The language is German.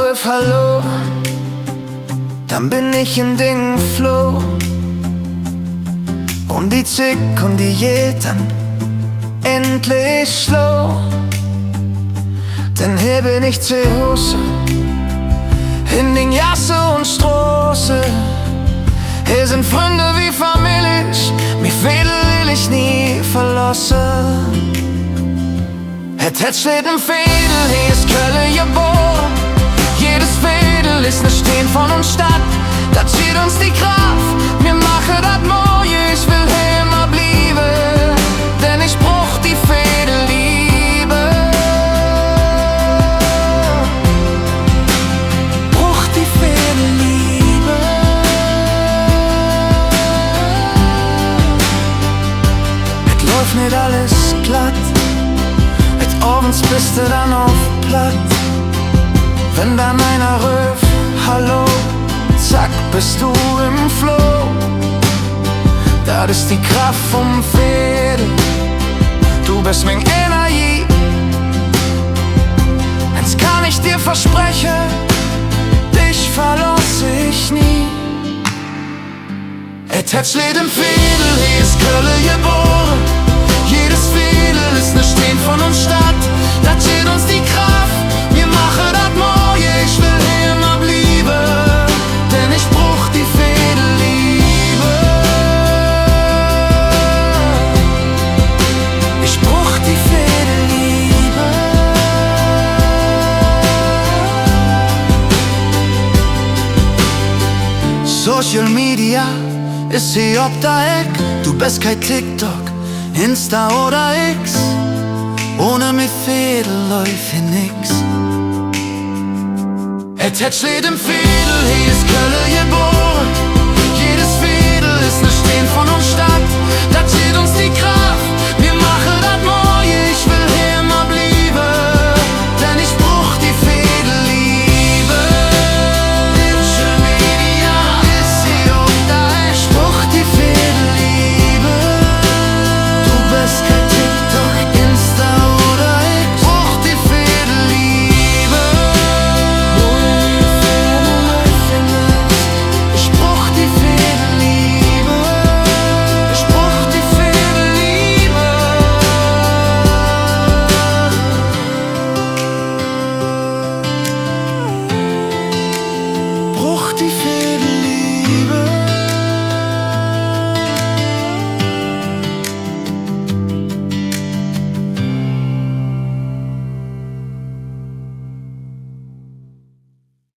Röf, hallo, dann bin ich in Dingen Flow. Und die Zick und die geht dann endlich slow. Denn hier bin ich zu Hause, in den Jasse und Straße. Hier sind Freunde wie Familie, mich will ich nie verlassen. Het steht im Fädel, hier ist Köln geboren. Jedes Fädel ist ne Stehen von uns Stadt. Das zieht uns die Kraft, mir mache dat Moje, ich will hier immer blieben. Denn ich bruch die Fädel Liebe. Bruch die Fädel Liebe. Es läuft nicht alles glatt, abends bist du dann auf platt. Wenn dann einer ruft, hallo, zack, bist du im Flow. Das ist die Kraft vom Fädel, du bist mein Energie. Eins kann ich dir versprechen, dich verlass ich nie. Et steht im Fädel, hier ist Köln geboren. Jedes Fädel ist ne Stehen von uns Stadt. Das zählt uns die Kraft, wir machen dat Moje, ich will hier immer blieben. Denn ich bruch die Fädel Liebe. Ich bruch die Fädel Liebe. Social Media ist hier ob da Eck. Du bist kein TikTok, Insta oder X. Ohne mich Fädel läuft hier nix. Et steht im Fädel, hier ist Köln geboren.